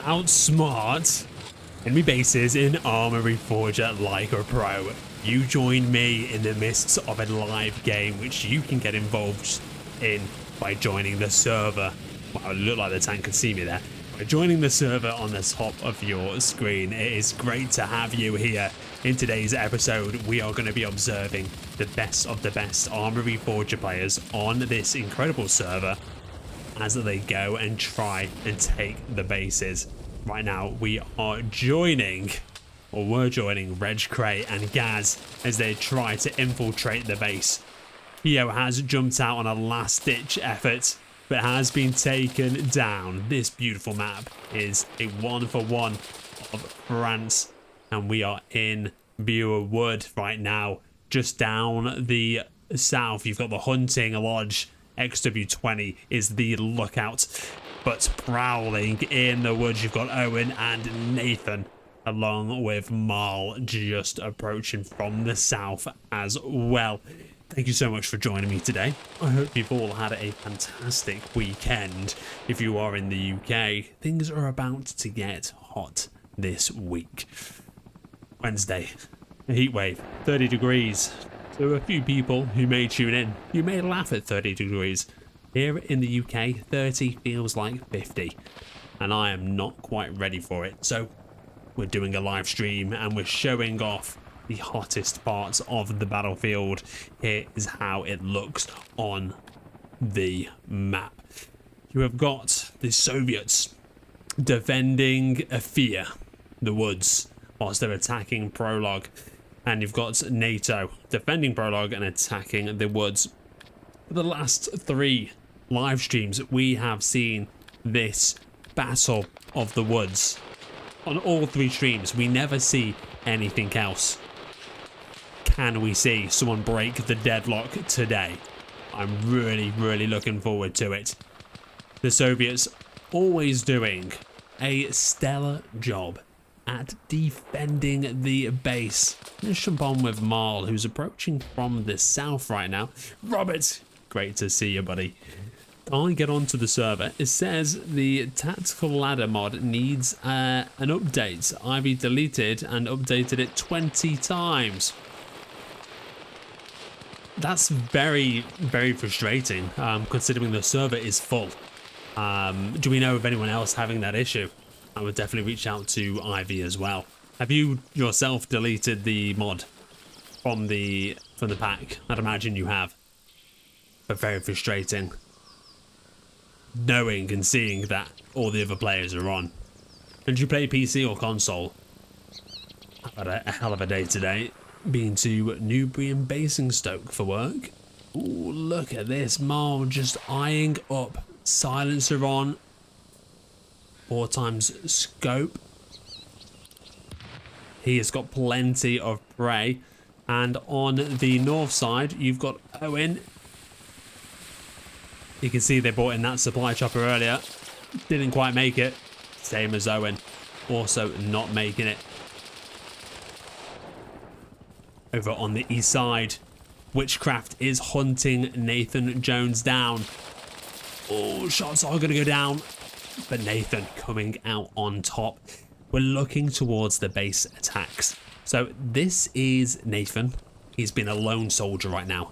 outsmart enemy bases in Arma Reforger like a pro. You join me in the midst of a live game which you can get involved in by joining the server. Wow, it looked like the tank could see me there. By joining the server on the top of your screen, it is great to have you here. In today's episode, we are going to be observing the best of the best Arma Reforger players on this incredible server as they go and try and take the bases. Right now, we are joining, or we're joining Reg Cray and Gaz as they try to infiltrate the base. Theo has jumped out on a last-ditch effort, but has been taken down. This beautiful map is a 1-for-1 of France, and we are in Buer Wood right now, just down the south. You've got the Hunting Lodge. XW20 is the lookout, but prowling in the woods, you've got Owen and Nathan, along with Marl, just approaching from the south as well. Thank you so much for joining me today. I hope you've all had a fantastic weekend. If you are in the UK, things are about to get hot this week. Wednesday, a heat wave, 30 degrees. So a few people who may tune in, you may laugh at 30 degrees. Here in the UK, 30 feels like 50. And I am not quite ready for it. So we're doing a live stream and we're showing off the hottest parts of the battlefield. Here is how it looks on the map. You have got the Soviets defending Afia, the woods, whilst they're attacking Prologue. And you've got NATO defending Prologue and attacking the woods. For the last 3 live streams, we have seen this battle of the woods. On all 3 streams, we never see anything else. Can we see someone break the deadlock today? I'm really looking forward to it. The Soviets always doing a stellar job at defending the base. Let's jump on with Marl, who's approaching from the south right now. Robert, great to see you, buddy. I get onto the server. It says the tactical ladder mod needs an update. I've deleted and updated it 20 times. That's very frustrating, considering the server is full. Do we know of anyone else having that issue? I would definitely reach out to Ivy as well. Have you yourself deleted the mod from the pack? I'd imagine you have. But very frustrating, knowing and seeing that all the other players are on. And you play PC or console? I've had a hell of a day today. Been to Newbury and Basingstoke for work. Ooh, look at this. Marl just eyeing up. Silencer on. 4 times scope. He has got plenty of prey. And on the north side, you've got Owen. You can see they brought in that supply chopper earlier. Didn't quite make it. Same as Owen. Also not making it. Over on the east side, Witchcraft is hunting Nathan Jones down. Oh, shots are going to go down. But Nathan coming out on top. We're looking towards the base attacks. So this is Nathan. He's been a lone soldier right now.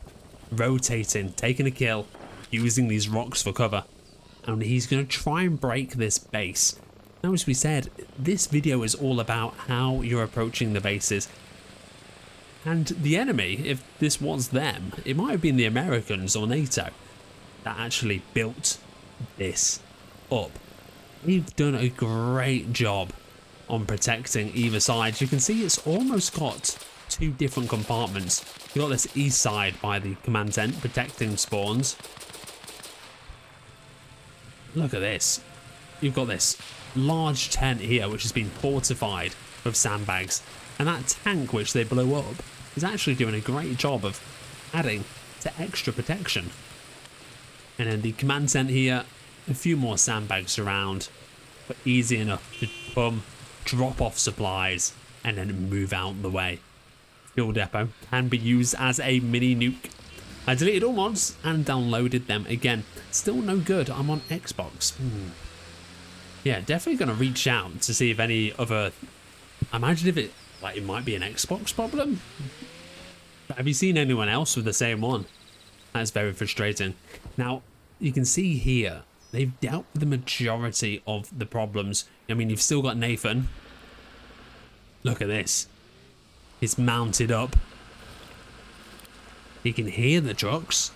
Rotating, taking a kill, using these rocks for cover. And he's going to try and break this base. Now, as we said, this video is all about how you're approaching the bases. And the enemy, if this was them, it might have been the Americans or NATO that actually built this up. We've done a great job on protecting either side. You can see it's almost got 2 different compartments. You've got this east side by the command tent protecting spawns. Look at this. You've got this large tent here which has been fortified with sandbags. And that tank which they blew up is actually doing a great job of adding to extra protection. And then the command tent here, a few more sandbags around, but easy enough to come, drop off supplies, and then move out the way. Fuel depot can be used as a mini nuke. I deleted all mods and downloaded them again. Still no good. I'm on Xbox. Yeah, definitely going to reach out to see if any other... I imagine if it, like, it might be an Xbox problem. But have you seen anyone else with the same one? That's very frustrating. Now, you can see here, they've dealt with the majority of the problems. I mean, you've still got Nathan. Look at this. He's mounted up. He can hear the trucks,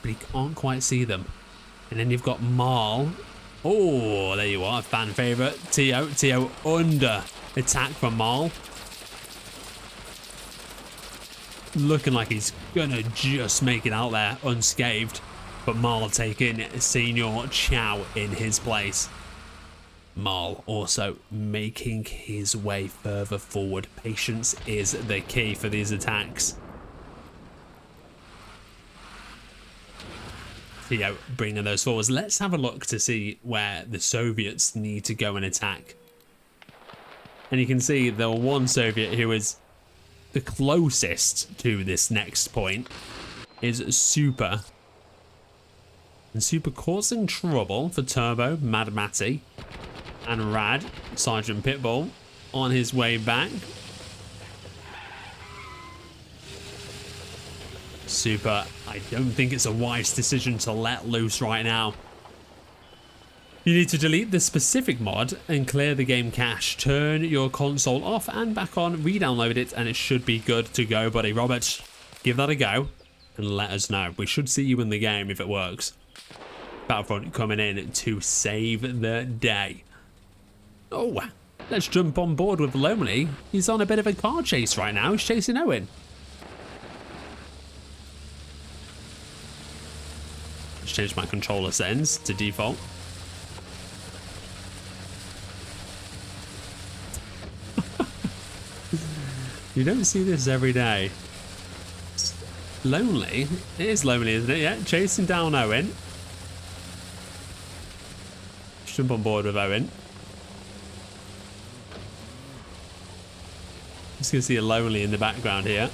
but he can't quite see them. And then you've got Marl. Oh, there you are, fan favourite. Tio under attack from Marl. Looking like he's gonna just make it out there unscathed. But Marl taking Senior Chow in his place. Marl also making his way further forward. Patience is the key for these attacks. Tio bringing those forwards. Let's have a look to see where the Soviets need to go and attack. And you can see the one Soviet who is the closest to this next point is Super. And Super causing trouble for Turbo, Mad Matty, and Rad, Sergeant Pitbull, on his way back. Super, I don't think it's a wise decision to let loose right now. You need to delete the specific mod and clear the game cache. Turn your console off and back on, re-download it, and it should be good to go, buddy. Robert, give that a go and let us know. We should see you in the game if it works. Battlefront coming in to save the day. Oh, let's jump on board with Lonely. He's on a bit of a car chase right now. He's chasing Owen. Let's change my controller settings to default. You don't see this every day. It's lonely. It is lonely, isn't it? Yeah, chasing down Owen. Let's jump on board with Owen. Just gonna see a Lonely in the background here.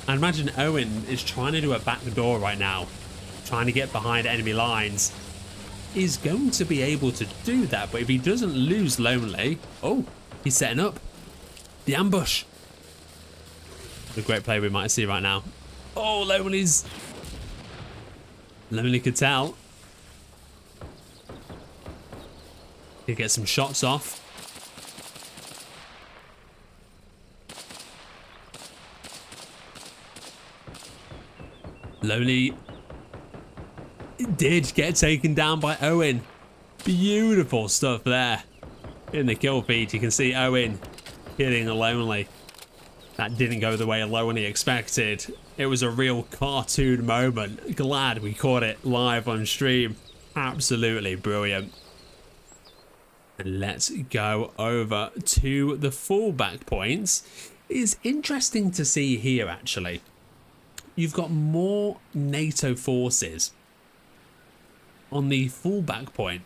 I imagine Owen is trying to do a back door right now, trying to get behind enemy lines. He's going to be able to do that, but if he doesn't lose Lonely... Oh, he's setting up. The ambush. The great play we might see right now. Oh, Lonely could tell. He'll get some shots off. Lonely did get taken down by Owen. Beautiful stuff there. In the kill feed, you can see Owen hitting Lonely. That didn't go the way Lonely expected. It was a real cartoon moment. Glad we caught it live on stream. Absolutely brilliant. And let's go over to the fallback points. It's interesting to see here, actually. You've got more NATO forces on the fallback point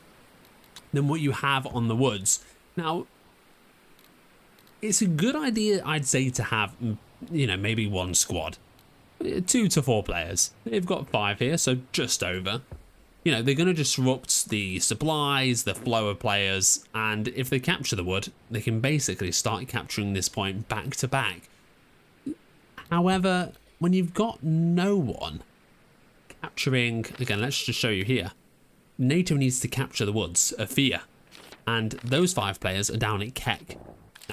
than what you have on the woods. Now, it's a good idea, I'd say, to have, you know, maybe one squad. 2 to 4 players. They've got 5 here, so just over. You know, they're going to disrupt the supplies, the flow of players, and if they capture the wood, they can basically start capturing this point back to back. However, when you've got no one capturing, again, let's just show you here, NATO needs to capture the woods of Fear, and those 5 players are down at Keck.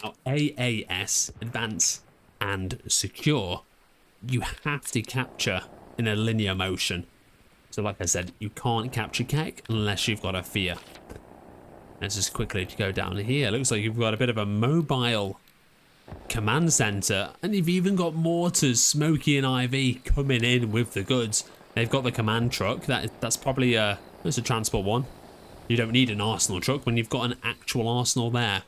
Now, AAS, Advance, and Secure, you have to capture in a linear motion. So like I said, you can't capture Keck unless you've got a Fear. Let's just quickly go down here. Looks like you've got a bit of a mobile command center, and you've even got mortars, Smokey and Ivy coming in with the goods. They've got the command truck. That's probably that's a transport one. You don't need an arsenal truck when you've got an actual arsenal there.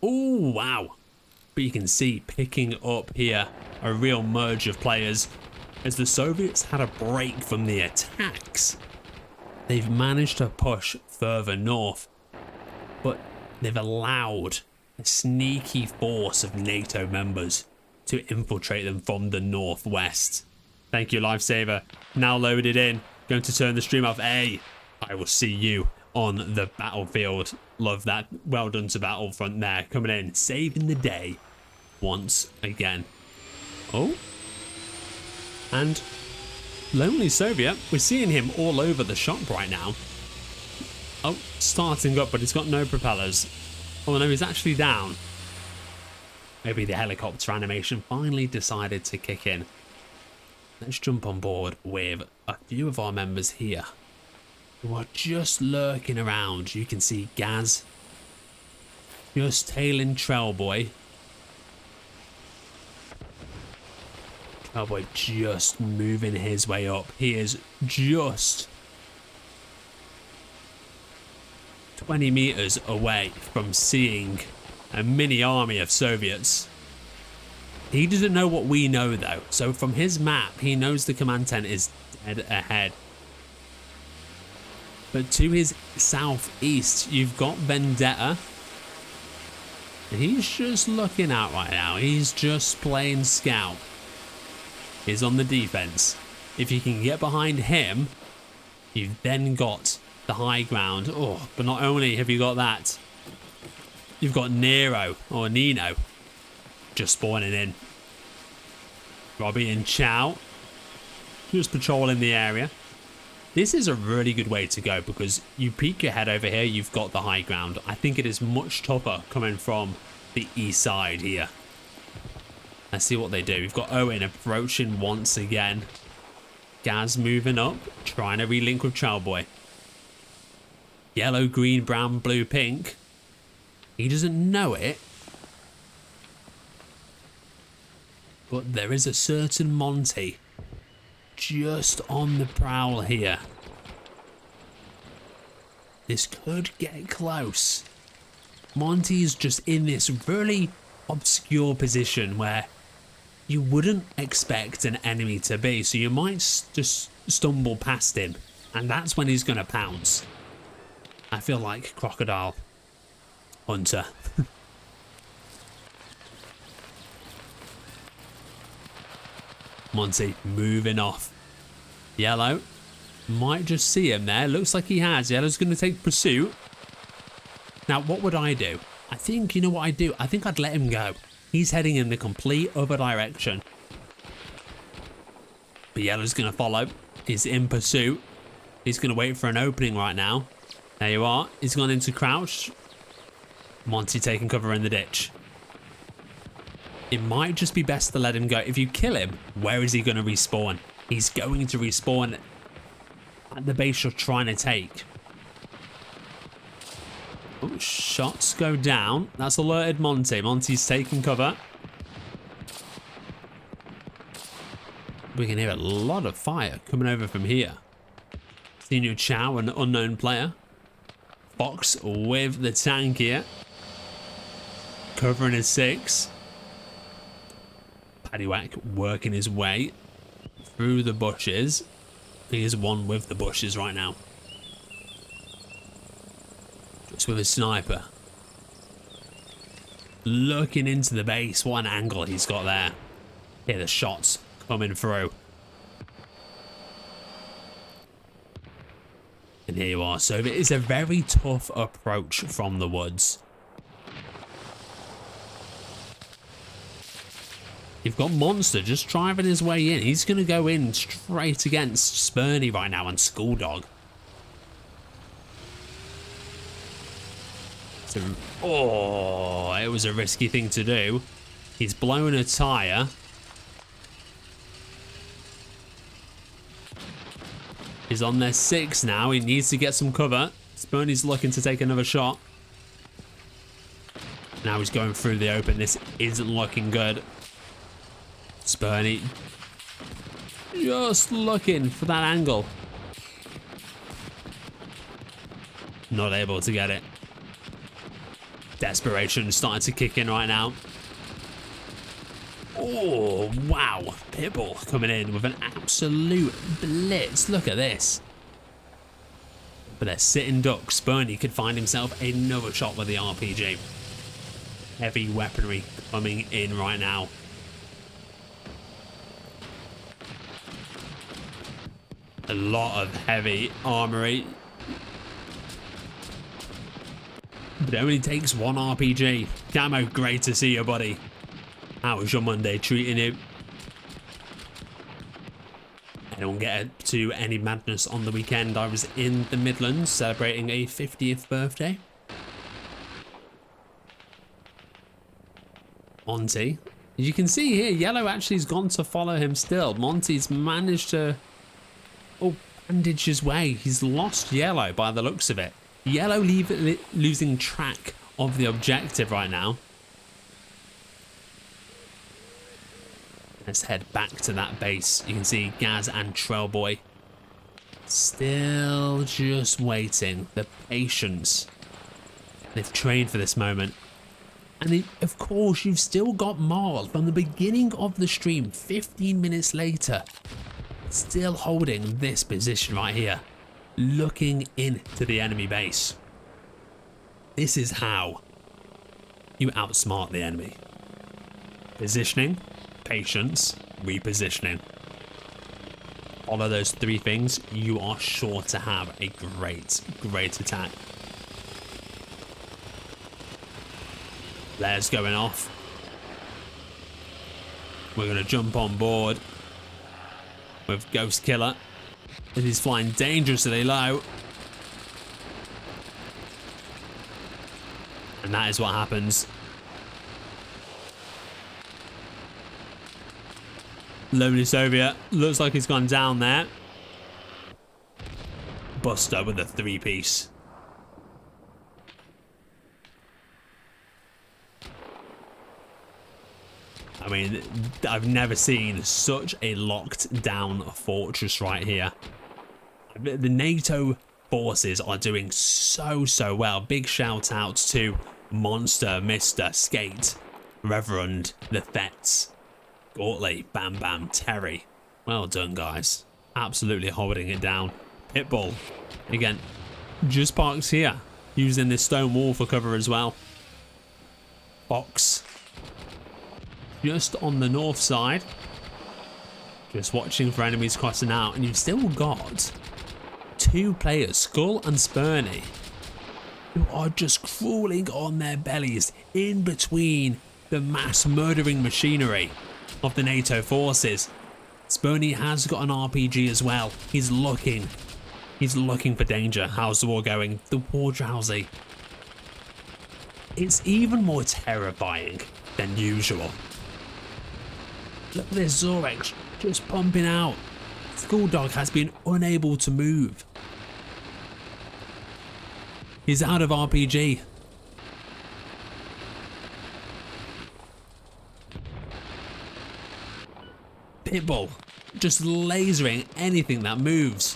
Oh, wow. But you can see picking up here a real merge of players. As the Soviets had a break from the attacks, they've managed to push further north, but they've allowed a sneaky force of NATO members to infiltrate them from the northwest. Thank you, Lifesaver. Now loaded in. Going to turn the stream off. Hey, I will see you on the battlefield. Love that. Well done to Battlefront there. Coming in, saving the day once again. Oh. And Lonely Soviet. We're seeing him all over the shop right now. Oh, starting up, but he's got no propellers. Oh no, he's actually down. Maybe the helicopter animation finally decided to kick in. Let's jump on board with a few of our members here who are just lurking around. You can see Gaz just tailing Trailboy. Trailboy just moving his way up. He is just 20 meters away from seeing a mini army of Soviets. He doesn't know what we know though, so from his map he knows the command tent is dead ahead. But to his southeast you've got Vendetta. He's just looking out right now. He's just playing scout. He's on the defense. If you can get behind him, you've then got the high ground. Oh, but not only have you got that, you've got Nero or Nino just spawning in. Robbie and Chow just patrolling the area. This is a really good way to go because you peek your head over here, you've got the high ground. I think it is much tougher coming from the east side here. Let's see what they do. We've got Owen approaching once again. Gaz moving up, trying to relink with Trailboy. Yellow, green, brown, blue, pink. He doesn't know it. But there is a certain Monty just on the prowl here. This could get close. Monty is just in this really obscure position where you wouldn't expect an enemy to be. So you might just stumble past him. And that's when he's going to pounce. I feel like Crocodile Hunter. Monty moving off. Yellow might just see him there. Looks like he has. Yellow's going to take pursuit. Now, what would I do? I think, you know what I'd do? I think I'd let him go. He's heading in the complete other direction. But Yellow's going to follow. He's in pursuit. He's going to wait for an opening right now. There you are. He's gone into crouch. Monty taking cover in the ditch. It might just be best to let him go. If you kill him, where is he going to respawn? He's going to respawn at the base you're trying to take. Oh, shots go down. That's alerted Monty. Monty's taking cover. We can hear a lot of fire coming over from here. Senior Chow, an unknown player. Fox with the tank here. Covering his 6. Paddywhack working his way through the bushes. He is one with the bushes right now. Just with his sniper. Looking into the base. What an angle he's got there. Hear the shots coming through. And here you are. So it is a very tough approach from the woods. You've got Monster just driving his way in. He's going to go in straight against Spurny right now and Schooldog. So, oh, it was a risky thing to do. He's blown a tyre. He's on their 6 now. He needs to get some cover. Spurny's looking to take another shot. Now he's going through the open. This isn't looking good. Spurny just looking for that angle. Not able to get it. Desperation starting to kick in right now. Oh, wow. Pitbull coming in with an absolute blitz. Look at this. But they're sitting ducks. Spurny could find himself another shot with the RPG. heavy weaponry coming in right now. A lot of heavy armory. But it only takes one RPG. Camo, great to see you, buddy. How was your Monday treating you? Anyone get up to any madness on the weekend? I was in the Midlands celebrating a 50th birthday. Monty. You can see here, Yellow actually has gone to follow him still. Monty's managed to bandage his way. He's lost Yellow by the looks of it. Yellow losing track of the objective right now. Let's head back to that base. You can see Gaz and Trailboy still just waiting. The patience. They've trained for this moment. And of course, you've still got Marl from the beginning of the stream, 15 minutes later, still holding this position right here, looking into the enemy base. This is how you outsmart the enemy. Positioning, patience, repositioning. Follow those three things, you are sure to have a great attack. Flares going off. We're going to jump on board with Ghost Killer. It is flying dangerously low. And that is what happens. Lonely Soviet looks like he's gone down there. Buster with a 3-piece. I mean, I've never seen such a locked down fortress right here. The NATO forces are doing so well. Big shout out to Monster, Mr. Skate, Reverend, the Fets, Gortley, Bam Bam, Terry. Well done, guys. Absolutely holding it down. Pitbull, again, just parks here, using this stone wall for cover as well. Fox, just on the north side, just watching for enemies crossing out, and you've still got two players, Skull and Spurny, who are just crawling on their bellies in between the mass murdering machinery of the NATO forces. Spurny has got an RPG as well. He's looking for danger. How's the war going? The war drowsy. It's even more terrifying than usual. Look at this Zorex just pumping out. Schooldog has been unable to move. He's out of RPG. Pitbull just lasering anything that moves.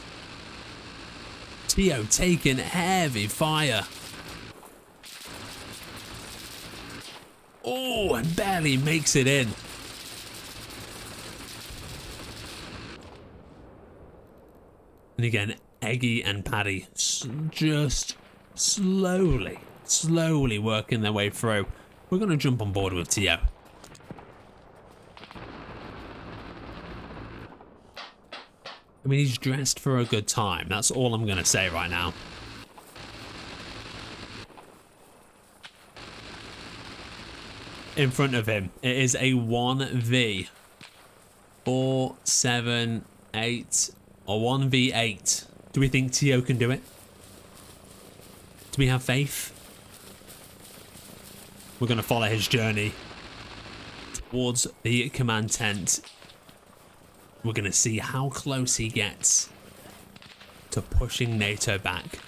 Tio taking heavy fire. Oh, and barely makes it in. And again, Eggy and Paddy just slowly working their way through. We're going to jump on board with Tio. I mean, he's dressed for a good time. That's all I'm going to say right now. In front of him, it is a 1v 4, 7, 8, or 1v8. Do we think Tio can do it? Do we have faith? We're going to follow his journey towards the command tent. We're going to see how close he gets to pushing NATO back.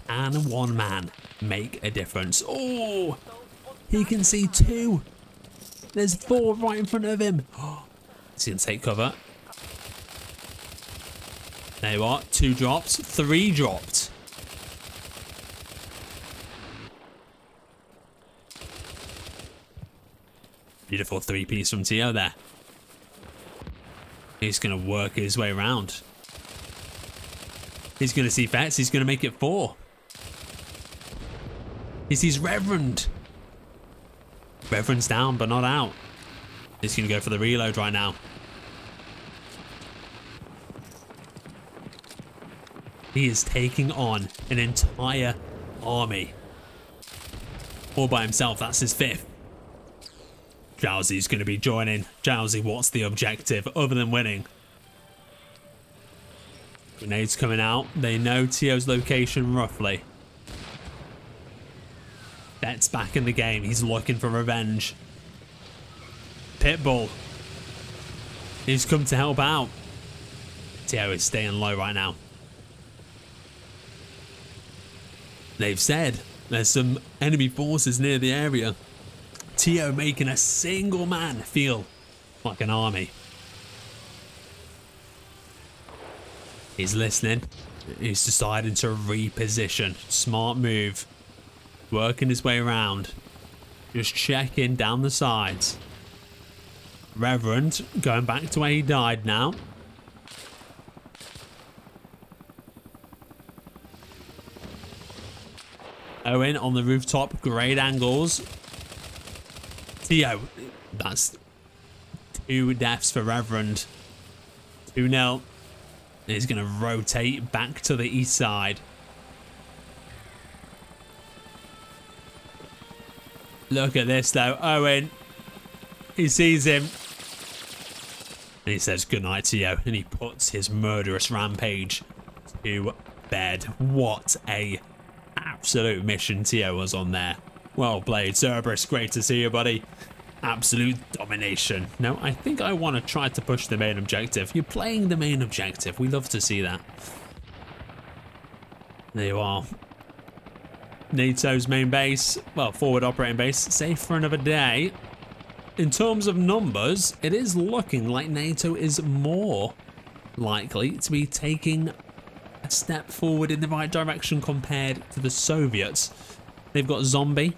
Can one man make a difference? Oh, he can see two. There's four right in front of him. Oh, he's going to take cover. There you are. 2 dropped. 3 dropped. Beautiful 3-piece from Tio there. He's going to work his way around. He's going to see Fets. He's going to make it 4. He sees Reverend. Reverend's down, but not out. He's going to go for the reload right now. He is taking on an entire army. All by himself, that's his 5th. Jowsey's going to be joining. Jowsey, what's the objective other than winning? Grenades coming out. They know Tio's location roughly. Bet's back in the game. He's looking for revenge. Pitbull. He's come to help out. Tio is staying low right now. They've said there's some enemy forces near the area. Tio making a single man feel like an army. He's listening. He's deciding to reposition. Smart move. Working his way around. Just checking down the sides. Reverend going back to where he died now. Owen on the rooftop. Great angles. Tio. That's 2 deaths for Reverend. 2-0. He's going to rotate back to the east side. Look at this though. Owen. He sees him. And he says goodnight Tio. And he puts his murderous rampage to bed. What a absolute mission Tio was on there. Well played, Cerberus. Great to see you, buddy. Absolute domination. No, I think I want to try to push the main objective. You're playing the main objective. We love to see that. There you are. NATO's main base, well, forward operating base, safe for another day. In terms of numbers, it is looking like NATO is more likely to be taking a step forward in the right direction compared to the Soviets. They've got Zombie.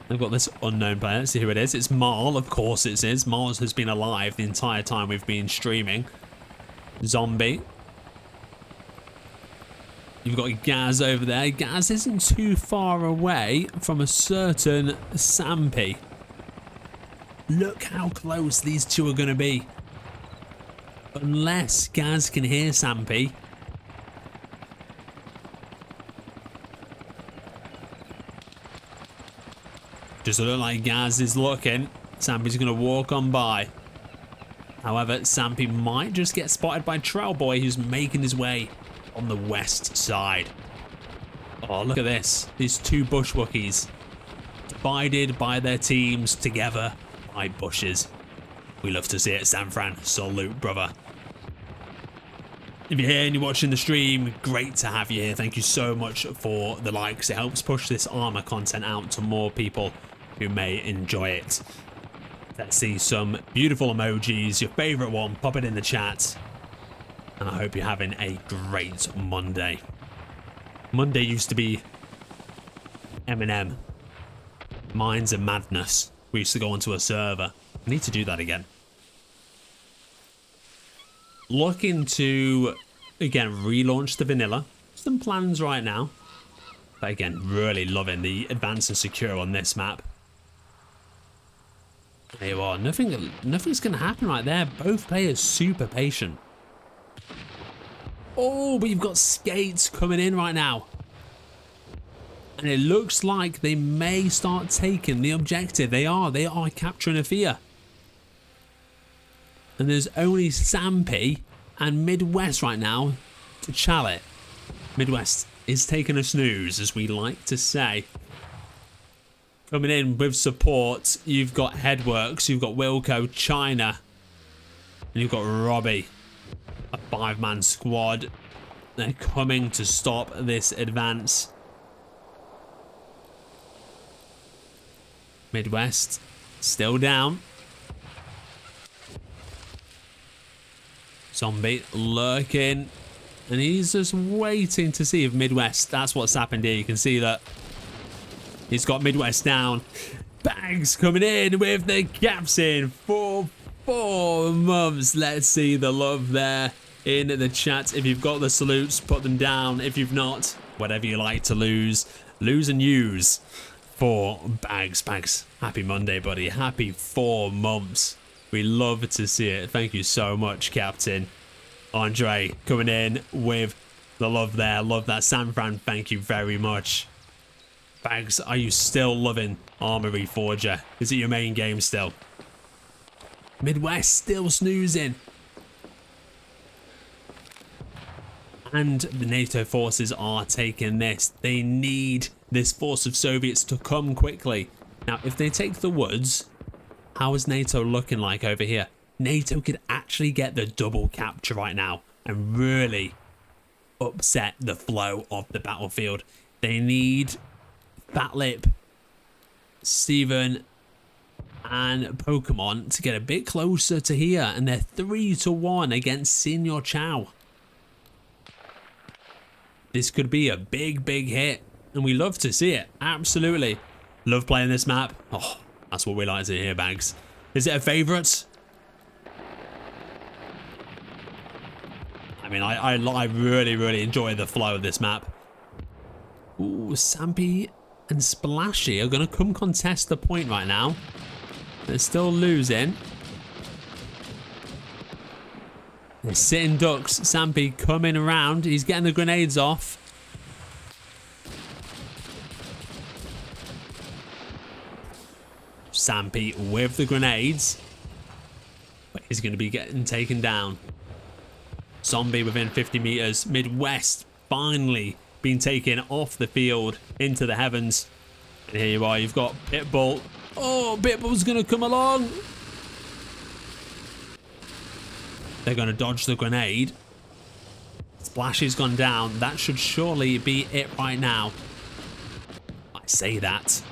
They've got this unknown player. Let's see who it is. It's Marl, of course it is. Marl has been alive the entire time we've been streaming. Zombie. You've got Gaz over there. Gaz isn't too far away from a certain Sampy. Look how close these two are going to be. Unless Gaz can hear Sampy. Just look like Gaz is looking. Sampy's going to walk on by. However, Sampy might just get spotted by Trailboy, who's making his way on the west side. Oh, look at this. These 2 bushwookies divided by their teams, together by bushes. We love to see it, San Fran. Salute, brother. If you're here and you're watching the stream, great to have you here. Thank you so much for the likes. It helps push this armor content out to more people who may enjoy it. Let's see some beautiful emojis. Your favorite one, pop it in the chat. And I hope you're having a great Monday. Monday used to be Eminem. Minds of Madness. We used to go onto a server. I need to do that again. Looking to, again, relaunch the vanilla. Some plans right now. But again, really loving the advance and secure on this map. There you are. Nothing's going to happen right there. Both players super patient. Oh, but you've got skates coming in right now. And it looks like they may start taking the objective. They are capturing a fear. And there's only Sampy and Midwest right now to chal it. Midwest is taking a snooze, as we like to say. Coming in with support, you've got Headworks, you've got Wilco, China, and you've got Robbie. A 5-man squad. They're coming to stop this advance. Midwest still down. Zombie lurking. And he's just waiting to see if Midwest, that's what's happened here. You can see that he's got Midwest down. Bags coming in with the caps in for 4 months. Let's see the love there in the chat. If you've got the salutes, put them down. If you've not, whatever you like to lose and use. for Bags. Bags, happy Monday, buddy. Happy 4 months. We love to see it. Thank you so much, Captain. Andre coming in with the love there. Love that. San Fran, thank you very much. Bags, are you still loving Arma Reforger? Is it your main game still? Midwest still snoozing. And the NATO forces are taking this. They need this force of Soviets to come quickly. Now, if they take the woods, how is NATO looking like over here? NATO could actually get the double capture right now and really upset the flow of the battlefield. They need Fat Lip, Steven, and Pokemon to get a bit closer to here, and they're 3-1 against Senior Chow. This could be a big hit, and we love to see it. Absolutely love playing this map. Oh, that's what we like to hear, Bags. Is it a favorite? I mean, I really enjoy the flow of this map. Ooh, Sampy and Splashy are going to come contest the point right now. They're still losing. They're sitting ducks. Sampy coming around. He's getting the grenades off. Sampy with the grenades. But he's going to be getting taken down. Zombie within 50 meters. Midwest finally being taken off the field into the heavens. And here you are. You've got Pitbull. Oh, Pitbull's going to come along. They're going to dodge the grenade. Splashy's gone down. That should surely be it right now. I say that.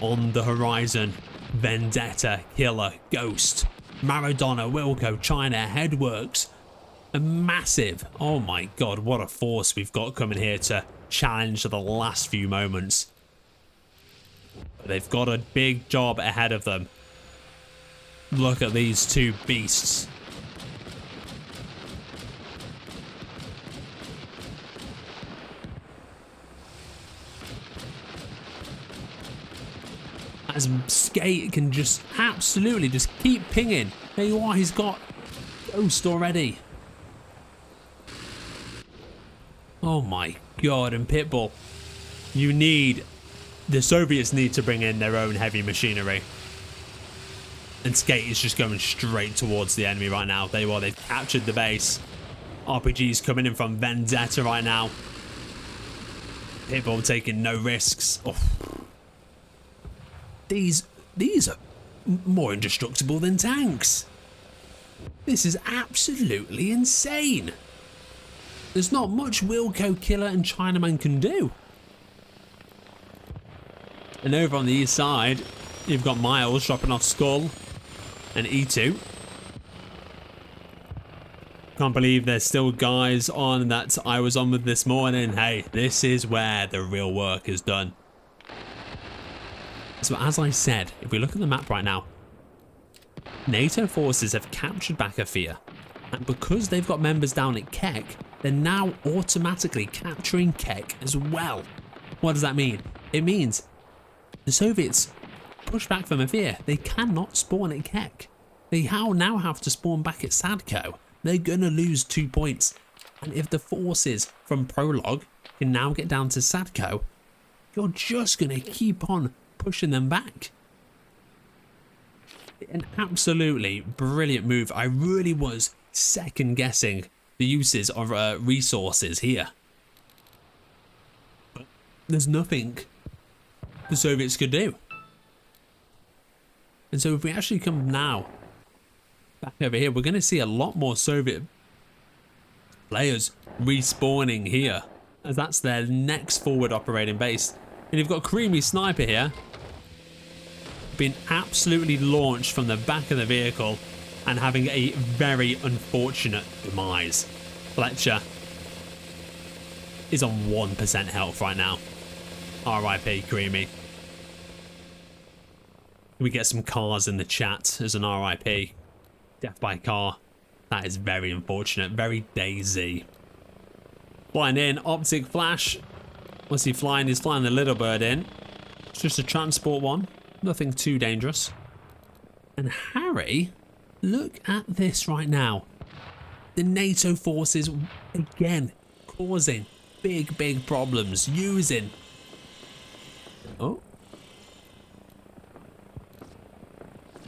On the horizon. Vendetta, Killer, Ghost, Maradona, Wilco, China, Headworks. A massive, oh my god, what a force we've got coming here to challenge the last few moments. But they've got a big job ahead of them. Look at these two beasts. As Skate can just absolutely just keep pinging. There you are, he's got Ghost already. Oh my god, and Pitbull. The Soviets need to bring in their own heavy machinery. And Skate is just going straight towards the enemy right now. There you are, they've captured the base. RPG's coming in from Vendetta right now. Pitbull taking no risks. Oh. These are more indestructible than tanks. This is absolutely insane. There's not much Wilco, Killer, and Chinaman can do. And over on the east side, you've got Miles dropping off Skull and E2. Can't believe there's still guys on that I was on with this morning. Hey, this is where the real work is done. So as I said, if we look at the map right now, NATO forces have captured Bakafia, and because they've got members down at Kek, they're now automatically capturing Kek as well. What does that mean? It means the Soviets push back from Avir. They cannot spawn at Kek. They now have to spawn back at Sadko. They're gonna lose 2 points. And if the forces from Prologue can now get down to Sadko, you're just gonna keep on pushing them back. An absolutely brilliant move. I really was second guessing the uses of resources here. But there's nothing the Soviets could do. And so if we actually come now back over here, we're going to see a lot more Soviet players respawning here, as that's their next forward operating base. And you've got Creamy Sniper here, being absolutely launched from the back of the vehicle and having a very unfortunate demise. Fletcher is on 1% health right now. RIP Creamy. We get some cars in the chat as an RIP. Death by car. That is very unfortunate. Very Daisy. Flying in. Optic Flash. What's he flying? He's flying the little bird in. It's just a transport one. Nothing too dangerous. And Harry, look at this right now. The NATO forces, again, causing big problems. Using...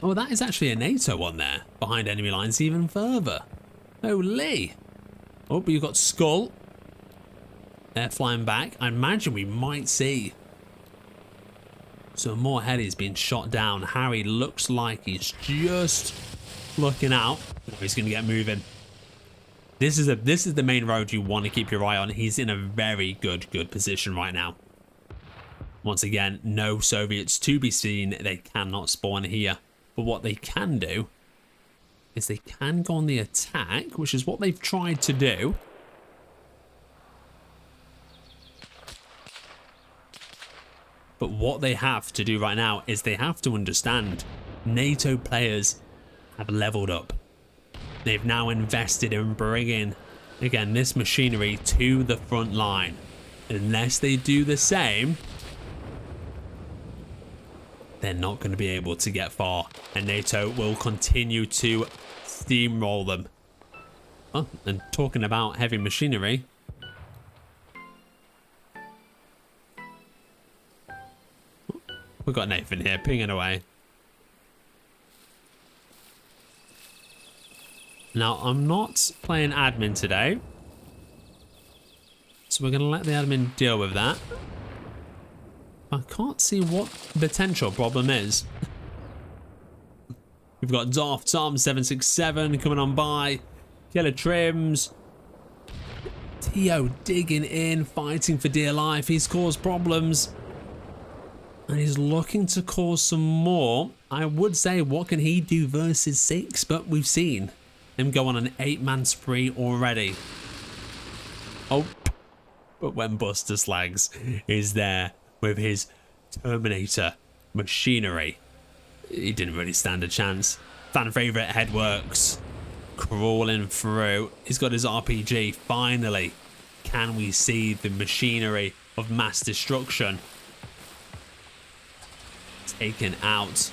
Oh, that is actually a NATO one there. Behind enemy lines even further. Holy. Oh, but you've got Skull. They're flying back. I imagine we might see some more headies being shot down. Harry looks like he's just looking out. Oh, he's going to get moving. This is the main road you want to keep your eye on. He's in a very good position right now. Once again, no Soviets to be seen. They cannot spawn here. But what they can do is they can go on the attack, which is what they've tried to do. But what they have to do right now is they have to understand NATO players have leveled up. They've now invested in bringing, again, this machinery to the front line. Unless they do the same, they're not going to be able to get far, and NATO will continue to steamroll them. Oh, and talking about heavy machinery, we've got Nathan here pinging away. Now, I'm not playing admin today, so we're going to let the admin deal with that. I can't see what the potential problem is. We've got Darth Tom 767 coming on by. Killer Trims. Tio digging in, fighting for dear life. He's caused problems. And he's looking to cause some more. I would say, what can he do versus 6? But we've seen him go on an 8-man spree already. Oh, but when Buster Slags is there with his Terminator machinery, he didn't really stand a chance. Fan favorite Headworks crawling through. He's got his RPG. Finally, can we see the machinery of mass destruction taken out?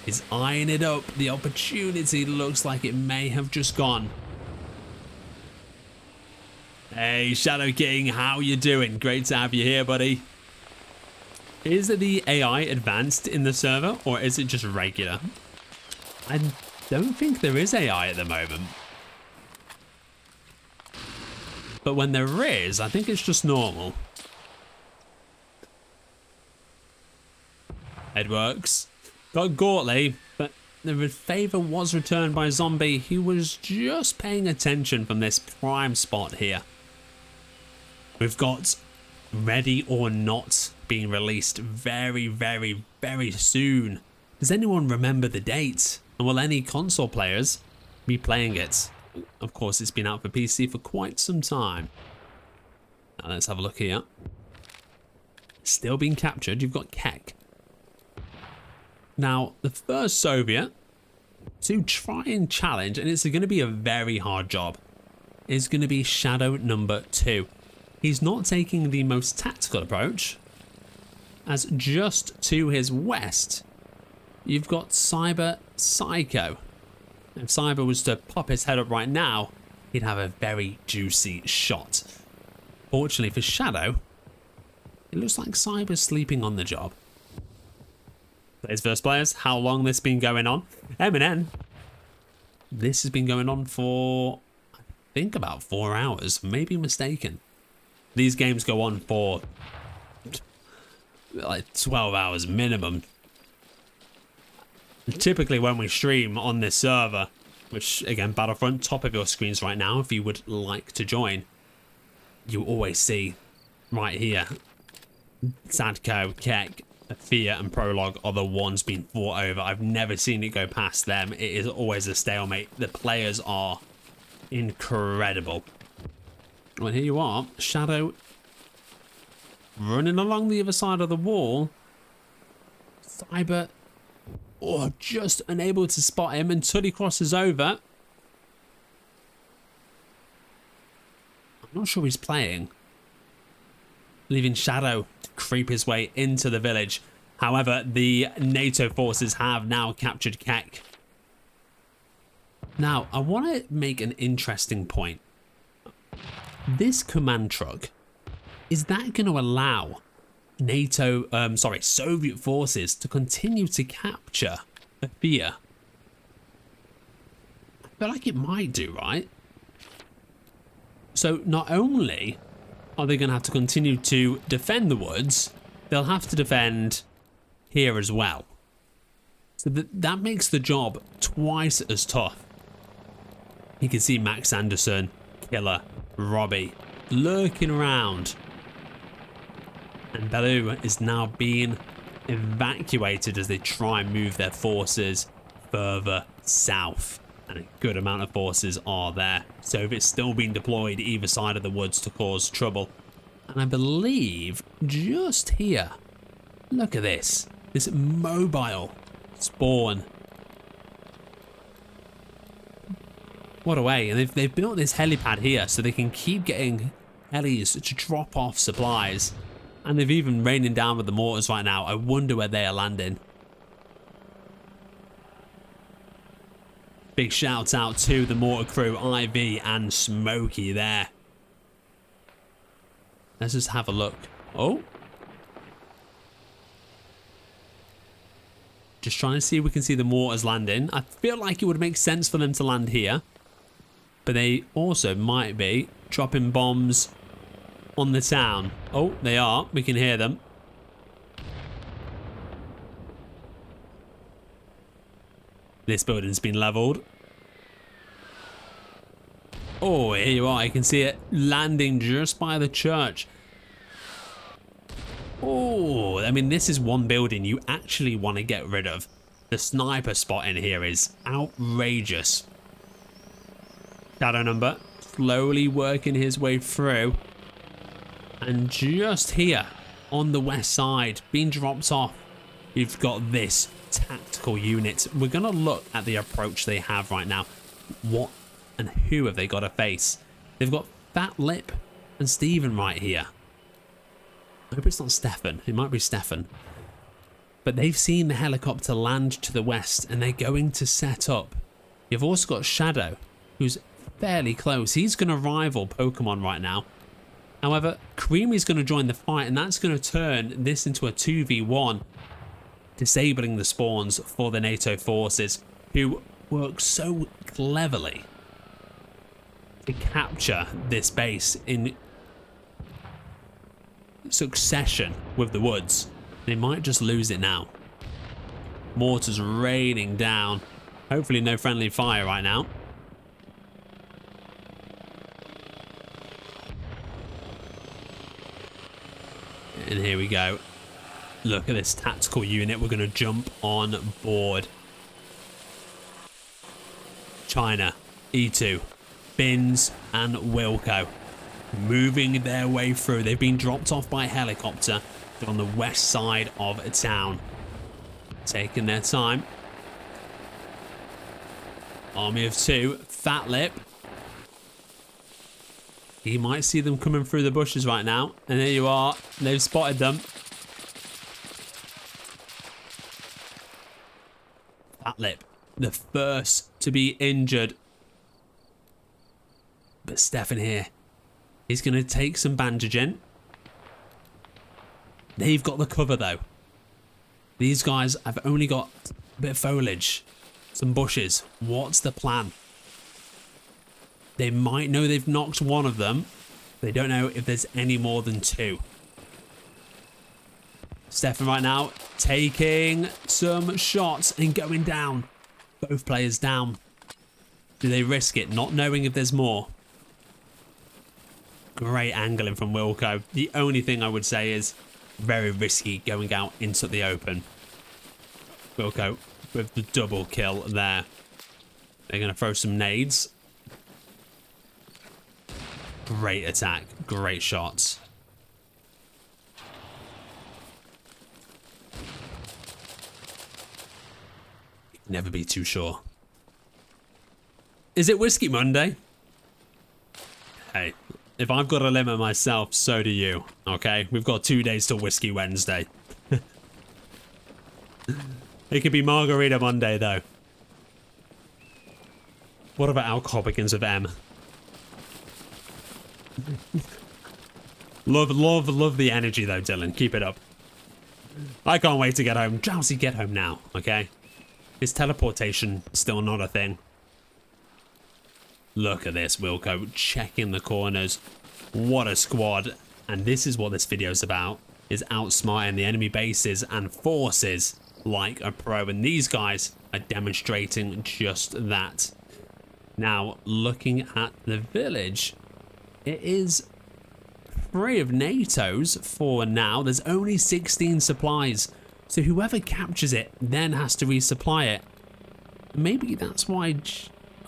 He's eyeing it up. The opportunity looks like it may have just gone. Hey, Shadow King, how you doing? Great to have you here, buddy. Is the AI advanced in the server, or is it just regular? I don't think there is AI at the moment. But when there is, I think it's just normal. It works. Got Gortley, but the favour was returned by Zombie, who was just paying attention from this prime spot here. We've got Ready or Not being released very soon. Does anyone remember the date? And will any console players be playing it? Of course, it's been out for PC for quite some time. Now let's have a look here. Still being captured. You've got Keck. Now, the first Soviet to try and challenge, and it's going to be a very hard job, is going to be Shadow number 2. He's not taking the most tactical approach, as just to his west, you've got Cyber Psycho. If Cyber was to pop his head up right now, he'd have a very juicy shot. Fortunately for Shadow, it looks like Cyber's sleeping on the job. Players versus players, how long this been going on? M&N, this has been going on for, I think, about 4 hours, maybe mistaken. These games go on for like 12 hours minimum. Typically when we stream on this server, which again, BattleFront, top of your screens right now if you would like to join, you always see right here, Sadko, Keck, Fear and Prologue are the ones being fought over. I've never seen it go past them. It is always a stalemate. The players are incredible. Well, here you are, Shadow running along the other side of the wall. Cyber, oh, just unable to spot him until he crosses over. I'm not sure he's playing. leaving Shadow to creep his way into the village. However, the NATO forces have now captured Keck. Now, I want to make an interesting point. This command truck, is that going to allow Soviet forces to continue to capture Afia? I feel like it might do, right? So not only are they going to have to continue to defend the woods, they'll have to defend here as well. So that makes the job twice as tough. You can see Max Anderson, Killer, Robbie lurking around. And Bellew is now being evacuated as they try and move their forces further south. And a good amount of forces are there. Soviets still being deployed either side of the woods to cause trouble. And I believe just here, look at this mobile spawn. What a way. And they've built this helipad here so they can keep getting helis to drop off supplies. And they've even raining down with the mortars right now. I wonder where they are landing. Big shout out to the mortar crew, IV and Smokey there. Let's just have a look. Oh. Just trying to see if we can see the mortars landing. I feel like it would make sense for them to land here. But they also might be dropping bombs on the town. Oh, they are. We can hear them. This building's been leveled. Oh, here you are. You can see it landing just by the church. Oh, I mean, this is one building you actually want to get rid of. The sniper spot in here is outrageous. Shadow number slowly working his way through. And just here on the west side, being dropped off, you've got this tactical unit. We're going to look at the approach they have right now. What and who have they got to face? They've got Fat Lip and Steven right here. I hope it's not Stefan. It might be Stefan. But they've seen the helicopter land to the west and they're going to set up. You've also got Shadow, who's fairly close. He's going to rival Pokemon right now. However, Creamy's going to join the fight and that's going to turn this into a 2v1, disabling the spawns for the NATO forces, who work so cleverly to capture this base in succession with the woods. They might just lose it now. Mortars raining down. Hopefully no friendly fire right now. And here we go. Look at this tactical unit. We're going to jump on board. China, E2, Bins and Wilco moving their way through. They've been dropped off by helicopter on the west side of town. Taking their time. Army of two, Fat Lip. He might see them coming through the bushes right now. And there you are. They've spotted them. Fat Lip, the first to be injured. But Stefan here, he's going to take some bandaging. They've got the cover though. These guys have only got a bit of foliage, some bushes. What's the plan? They might know they've knocked one of them. They don't know if there's any more than two. Stefan right now taking some shots and going down. Both players down. Do they risk it, not knowing if there's more? Great angling from Wilco. The only thing I would say is very risky going out into the open. Wilco with the double kill there. They're going to throw some nades. Great attack. Great shots. Never be too sure. Is it Whiskey Monday? Hey, If I've got a limit myself, so do you. Okay? We've got 2 days till Whiskey Wednesday. It could be Margarita Monday, though. What about alcohol begins with M? Love the energy, though, Dylan. Keep it up. I can't wait to get home. Drowsy, get home now, okay? Is teleportation still not a thing? Look at this, Wilco, checking the corners. What a squad. And this is what this video is about, is outsmarting the enemy bases and forces like a pro. And these guys are demonstrating just that. Now, looking at the village, it is free of NATO's for now. There's only 16 supplies. So whoever captures it then has to resupply it. Maybe that's why...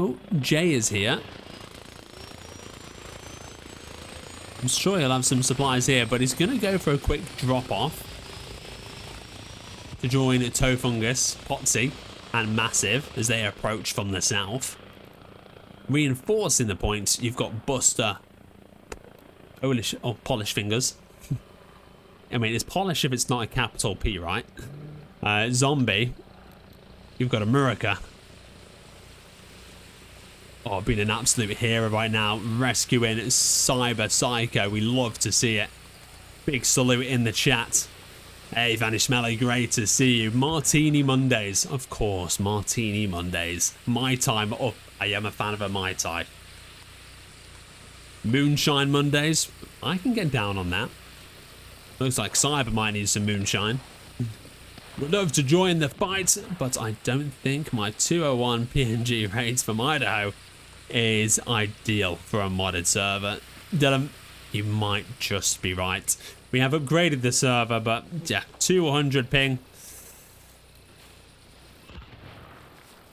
Oh, Jay is here. I'm sure he'll have some supplies here, but he's going to go for a quick drop-off to join Tofungus, Potsy, and Massive as they approach from the south. Reinforcing the points, you've got Buster, Polish Fingers. I mean, it's Polish if it's not a capital P, right? Zombie. You've got a Murica. Oh, being an absolute hero right now, rescuing Cyber Psycho. We love to see it. Big salute in the chat. Hey, Vanishmelly, great to see you. Martini Mondays, of course, Martini Mondays. Mai Tai up. I am a fan of a Mai Tai. Moonshine Mondays, I can get down on that. Looks like Cyber might need some moonshine. Would love to join the fight, but I don't think my 201 PNG rates from Idaho is ideal for a modded server. Dylan, you might just be right. We have upgraded the server, but yeah, 200 ping.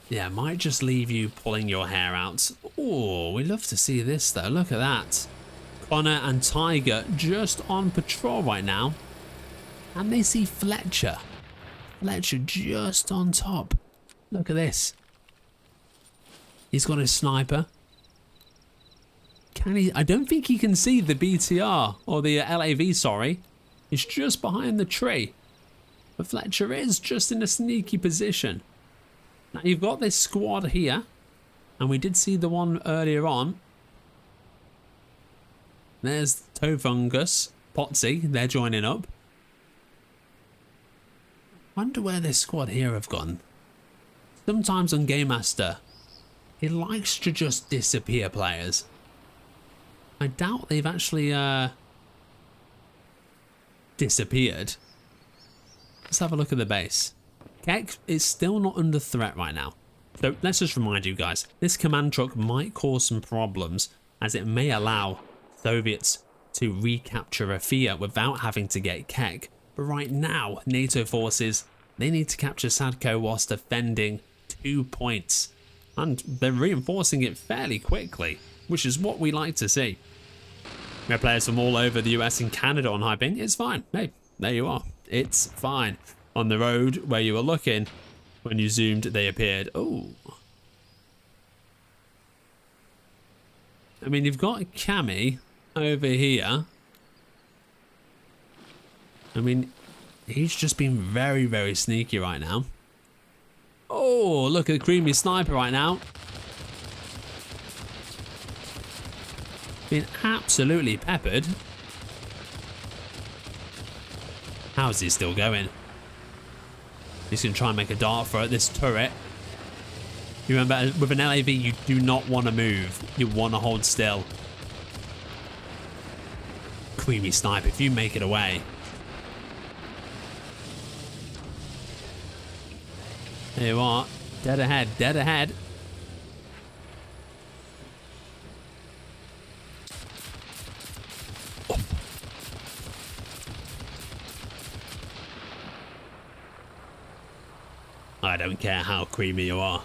Yeah, might just leave you pulling your hair out. Oh, we love to see this though. Look at that. Connor and Tiger just on patrol right now. And they see Fletcher. Fletcher just on top. Look at this. He's got his sniper. Can he? I don't think he can see the BTR or the LAV, sorry. It's just behind the tree. But Fletcher is just in a sneaky position. Now you've got this squad here. And we did see the one earlier on. There's Tofungus, Potsy, they're joining up. Wonder where this squad here have gone. Sometimes on Game Master, it likes to just disappear players. I doubt they've actually disappeared. Let's have a look at the base. Keck is still not under threat right now. So let's just remind you guys, this command truck might cause some problems as it may allow Soviets to recapture Rafia without having to get Keck. But right now, NATO forces, they need to capture Sadko whilst defending 2 points. And they're reinforcing it fairly quickly, which is what we like to see. We have players from all over the US and Canada on hyping. It's fine. Hey, there you are. It's fine. On the road where you were looking, when you zoomed, they appeared. Oh. I mean, you've got Cammy over here. I mean, he's just been very, very sneaky right now. Oh, look at the creamy sniper right now. Been absolutely peppered. How's he still going? He's going to try and make a dart for it, this turret. You remember, with an LAV, you do not want to move. You want to hold still. Creamy sniper, if you make it away. There you are. Dead ahead, dead ahead. Oh. I don't care how creamy you are.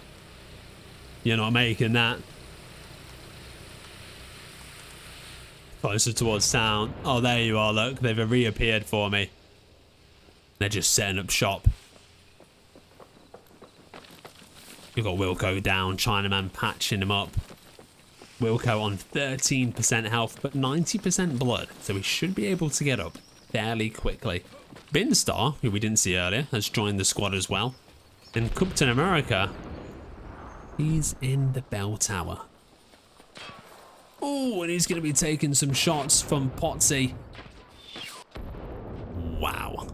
You're not making that. Closer towards town. Oh, there you are, look. They've reappeared for me. They're just setting up shop. You've got Wilco down, Chinaman patching him up. Wilco on 13% health, but 90% blood, so he should be able to get up fairly quickly. Binstar, who we didn't see earlier, has joined the squad as well. And Captain America, he's in the bell tower. Oh, and he's going to be taking some shots from Potsy. Wow.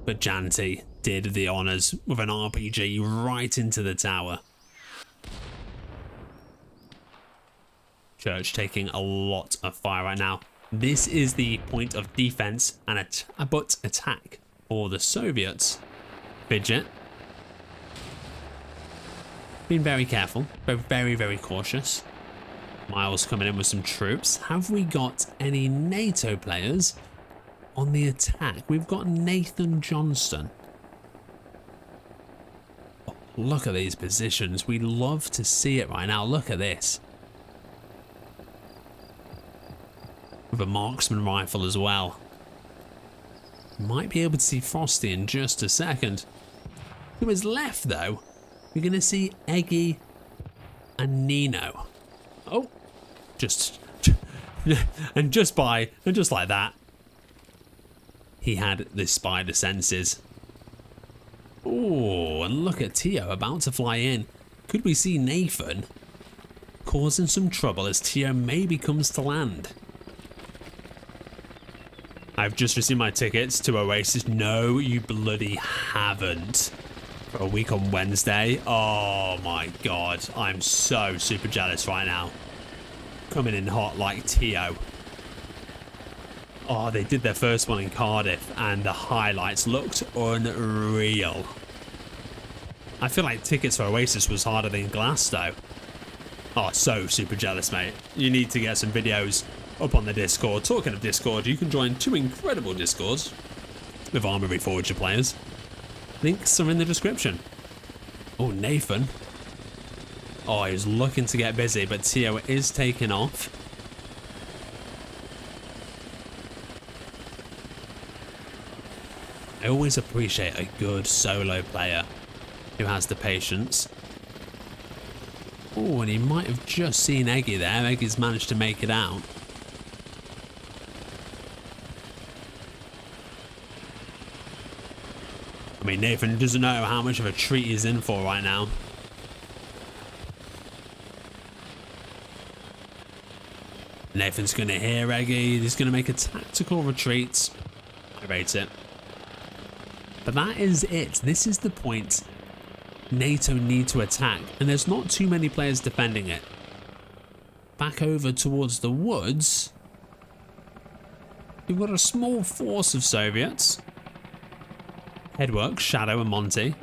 But Janty did the honors with an RPG right into the tower. Church taking a lot of fire right now. This is the point of defense and attack for the Soviets. Fidget. Being very careful, but very, very cautious. Miles coming in with some troops. Have we got any NATO players on the attack? We've got Nathan Johnston. Oh, look at these positions. We love to see it right now. Look at this. With a marksman rifle as well. Might be able to see Frosty in just a second. To his left, though, we're going to see Eggy and Nino. Oh, just like that, he had the spider senses. Oh, and look at Tio about to fly in. Could we see Nathan causing some trouble as Tio maybe comes to land? I've just received my tickets to Oasis. No, you bloody haven't. For a week on Wednesday. Oh my god. I'm so super jealous right now. Coming in hot like Tio. Oh, they did their first one in Cardiff and the highlights looked unreal. I feel like tickets for Oasis was harder than Glasgow. Oh, so super jealous, mate. You need to get some videos up on the Discord. Talking of Discord, you can join 2 incredible Discords with Arma Reforger players. Links are in the description. Oh, Nathan. Oh, he's looking to get busy, but Tio is taking off. I always appreciate a good solo player who has the patience. Oh, and he might have just seen Eggy there. Eggy's managed to make it out. I mean, Nathan doesn't know how much of a treat he's in for right now. Nathan's going to hear Eggy. He's going to make a tactical retreat. I rate it. But that is it. This is the point NATO need to attack. And there's not too many players defending it. Back over towards the woods. We've got a small force of Soviets. Headworks, Shadow and Monty.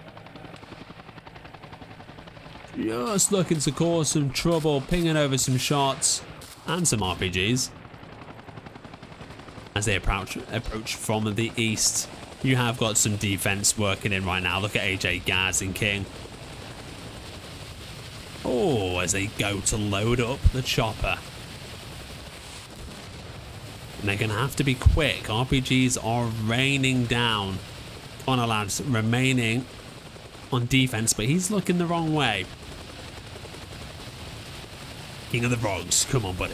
Just looking to cause some trouble, pinging over some shots and some RPGs. As they approach from the east, you have got some defense working in right now. Look at AJ, Gaz and King. Oh, as they go to load up the chopper. And they're going to have to be quick. RPGs are raining down. On our lads remaining on defense, but he's looking the wrong way. King of the Frogs, come on, buddy.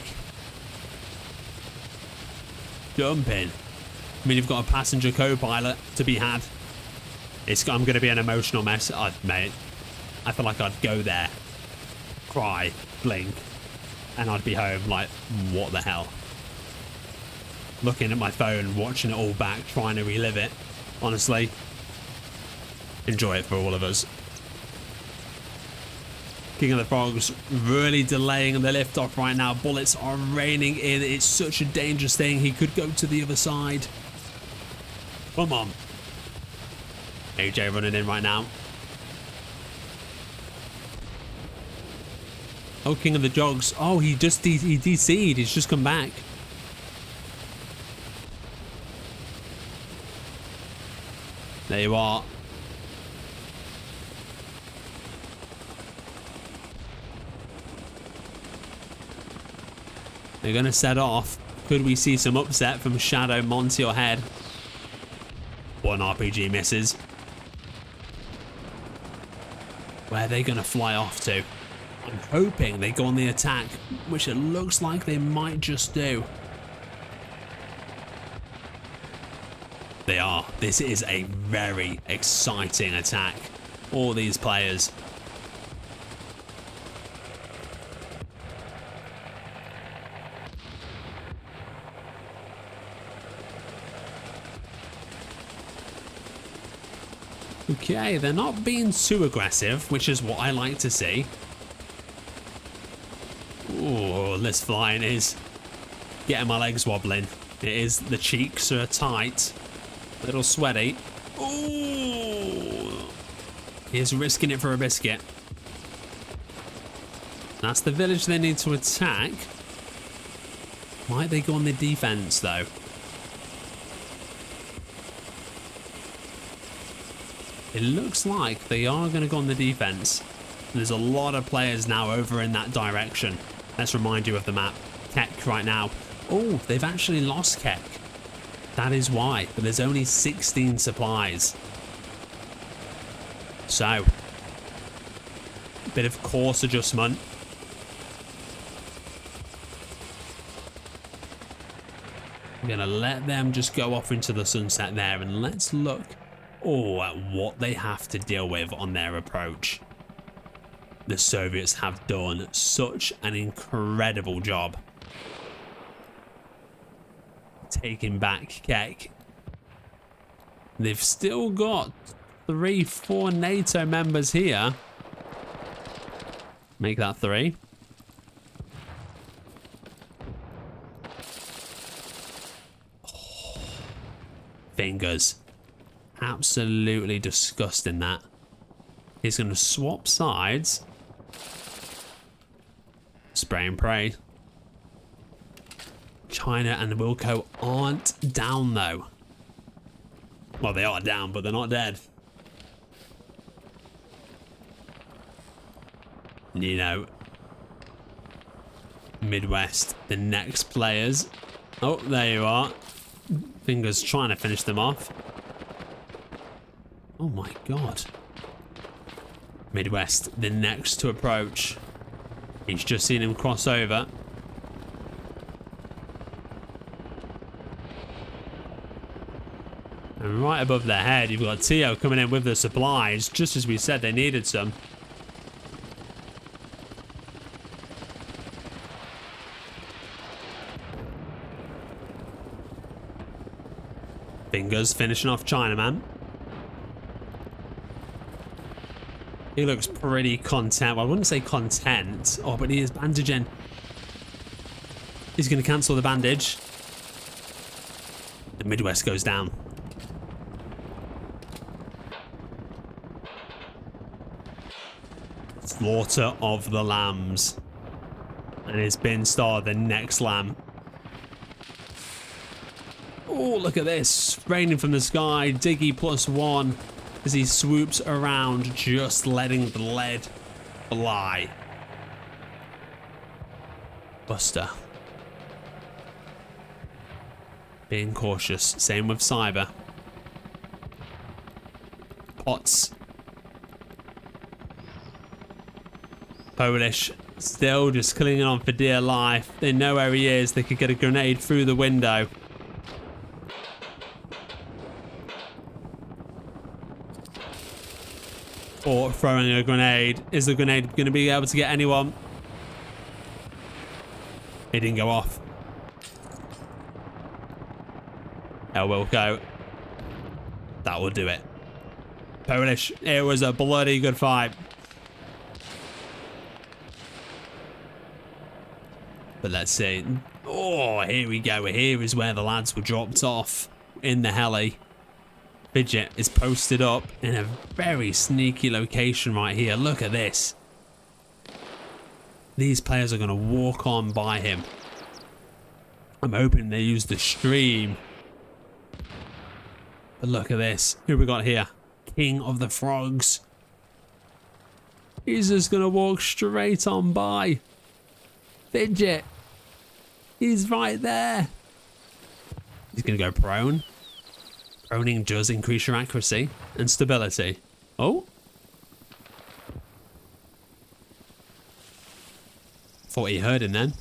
Jump in. I mean, you've got a passenger co-pilot to be had. I'm going to be an emotional mess. Mate, I feel like I'd go there, cry, blink, and I'd be home like, what the hell? Looking at my phone, watching it all back, trying to relive it. Honestly, enjoy it for all of us. King of the Frogs really delaying the lift off right now. Bullets are raining in. It's such a dangerous thing. He could go to the other side. Come on. AJ running in right now. Oh, King of the Jogs. Oh, he DC'd. He's just come back. There you are. They're going to set off. Could we see some upset from Shadow, Monty or Head? One RPG misses. Where are they going to fly off to? I'm hoping they go on the attack, which it looks like they might just do. They are. This is a very exciting attack. All these players. Okay, they're not being too aggressive, which is what I like to see. Oh, this flying is getting my legs wobbling. It is, the cheeks are tight, a little sweaty. Oh, he's risking it for a biscuit. That's the village they need to attack. Might they go on the defense though? It looks like they are going to go on the defense. There's a lot of players now over in that direction. Let's remind you of the map. Keck right now. Oh, they've actually lost Keck. That is why. But there's only 16 supplies. So, a bit of course adjustment. I'm going to let them just go off into the sunset there. And let's look at what they have to deal with on their approach. The Soviets have done such an incredible job taking back Keck. They've still got 3-4 NATO members here. Make that 3. Oh, fingers. Absolutely disgusting that. He's going to swap sides. Spray and pray. China and Wilco aren't down though. Well, they are down, but they're not dead. You know, Midwest, the next players. Oh, there you are. Fingers trying to finish them off. Oh my god. Midwest, the next to approach. He's just seen him cross over. And right above their head, you've got Tio coming in with the supplies, just as we said they needed some. Fingers finishing off Chinaman. He looks pretty content. Well, I wouldn't say content. Oh, but he is bandaging. He's going to cancel the bandage. The Midwest goes down. Slaughter of the lambs. And it's been Star, the next lamb. Oh, look at this. Raining from the sky. Diggy +1. As he swoops around, just letting the lead fly. Buster. Being cautious. Same with Cyber. Potts. Polish. Still just clinging on for dear life. They know where he is. They could get a grenade through the window. Or throwing a grenade. Is the grenade going to be able to get anyone? It didn't go off. El Wilco. That will do it. Polish. It was a bloody good fight. But let's see. Oh, here we go. Here is where the lads were dropped off in the heli. Fidget is posted up in a very sneaky location right here. Look at this. These players are going to walk on by him. I'm hoping they use the stream. But look at this. Who we got here? King of the Frogs. He's just going to walk straight on by. Fidget. He's right there. He's going to go prone. Proning does increase your accuracy and stability. Oh. Thought he heard him then.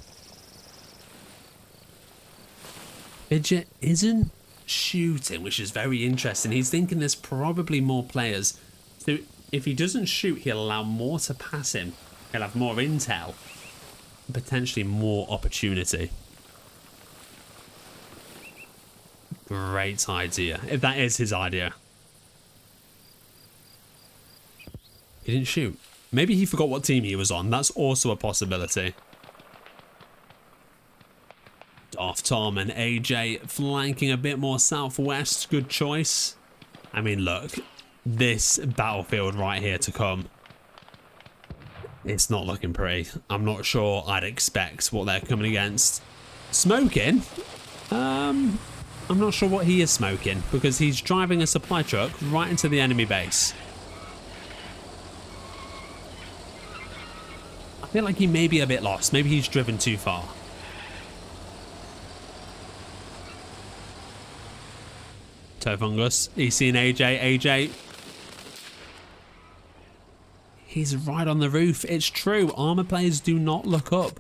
Fidget isn't shooting, which is very interesting. He's thinking there's probably more players. So if he doesn't shoot, he'll allow more to pass him. He'll have more intel. Potentially more opportunity. Great idea. If that is his idea. He didn't shoot. Maybe he forgot what team he was on. That's also a possibility. Darth Tom and AJ flanking a bit more southwest. Good choice. I mean, look. This battlefield right here to come. It's not looking pretty. I'm not sure I'd expect what they're coming against. Smoking? I'm not sure what he is smoking because he's driving a supply truck right into the enemy base. I feel like he may be a bit lost. Maybe he's driven too far. Tofungus. He's seen AJ. AJ. He's right on the roof. It's true. Armor players do not look up.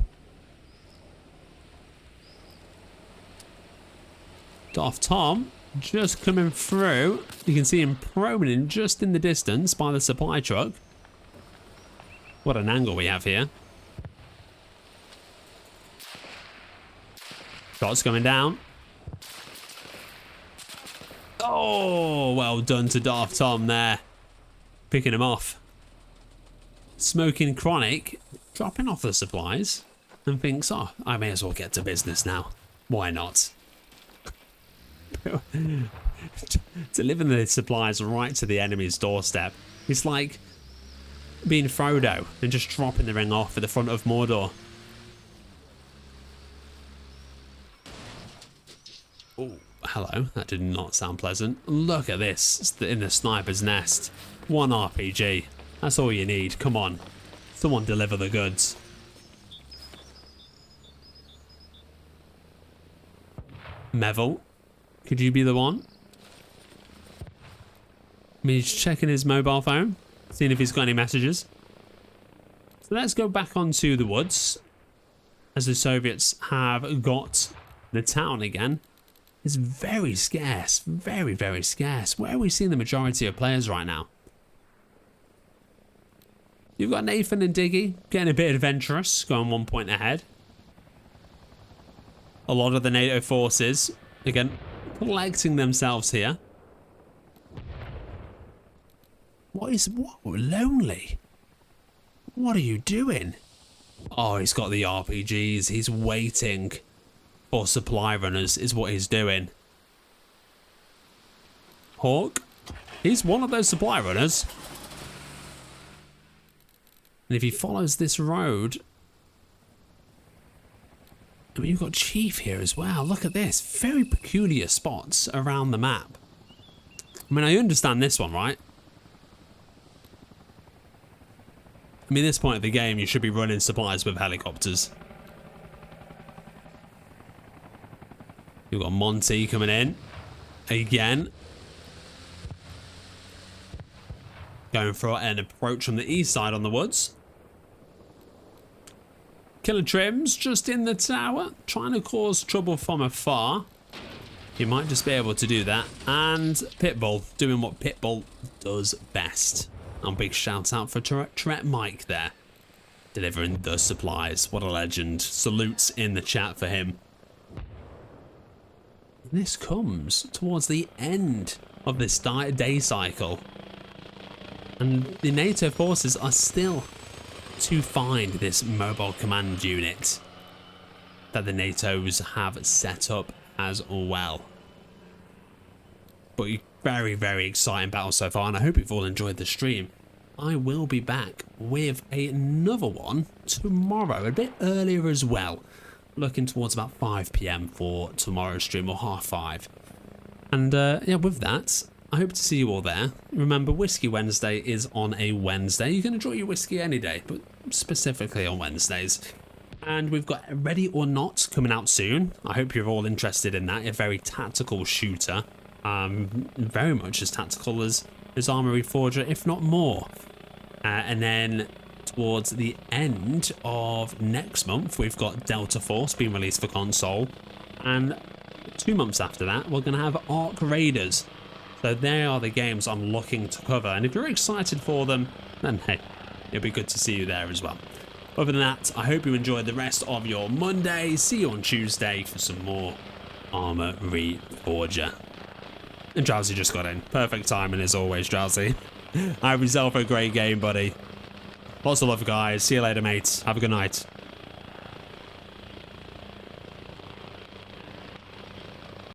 Darth Tom just coming through. You can see him probing just in the distance by the supply truck. What an angle we have here. Shots coming down. Oh, well done to Darth Tom there. Picking him off. Smoking Chronic, dropping off the supplies and thinks, oh, I may as well get to business now. Why not? Delivering the supplies right to the enemy's doorstep. It's like being Frodo and just dropping the ring off at the front of Mordor. Oh, hello. That did not sound pleasant. Look at this. It's in the sniper's nest. One RPG. That's all you need. Come on. Someone deliver the goods. Meville, could you be the one? I mean, he's checking his mobile phone, seeing if he's got any messages. So let's go back onto the woods. As the Soviets have got the town again. It's very scarce. Very, very scarce. Where are we seeing the majority of players right now? You've got Nathan and Diggy getting a bit adventurous, going 1 point ahead. A lot of the NATO forces, again, collecting themselves here. What? Lonely? What are you doing? Oh, he's got the RPGs. He's waiting for supply runners is what he's doing. Hawk? He's one of those supply runners. And if he follows this road... I mean, you've got Chief here as well. Look at this. Very peculiar spots around the map. I mean, I understand this one, right? I mean, this point of the game, you should be running supplies with helicopters. You've got Monty coming in. Again. Going for an approach from the east side on the woods. Killer Trims just in the tower, trying to cause trouble from afar. You might just be able to do that. And Pitbull doing what Pitbull does best. And big shout out for Tourette Mike there. Delivering the supplies. What a legend. Salutes in the chat for him. This comes towards the end of this day cycle. And the NATO forces are still to find this mobile command unit that the NATOs have set up as well. But very, very exciting battle so far, and I hope you've all enjoyed the stream. I will be back with another one tomorrow, a bit earlier as well. Looking towards about 5 PM for tomorrow's stream, or 5:30. And yeah, with that, I hope to see you all there. Remember, Whiskey Wednesday is on a Wednesday. You can enjoy your whiskey any day, but specifically on Wednesdays. And we've got Ready or Not coming out soon. I hope you're all interested in that. A very tactical shooter. Very much as tactical as Arma Reforger, if not more. And then towards the end of next month, we've got Delta Force being released for console. And 2 months after that, we're going to have Arc Raiders. So they are the games I'm looking to cover. And if you're excited for them, then hey, it'll be good to see you there as well. Other than that, I hope you enjoyed the rest of your Monday. See you on Tuesday for some more Arma Reforger. And Drowsy just got in. Perfect timing as always, Drowsy. Have yourself a great game, buddy. Lots of love, guys. See you later, mates. Have a good night.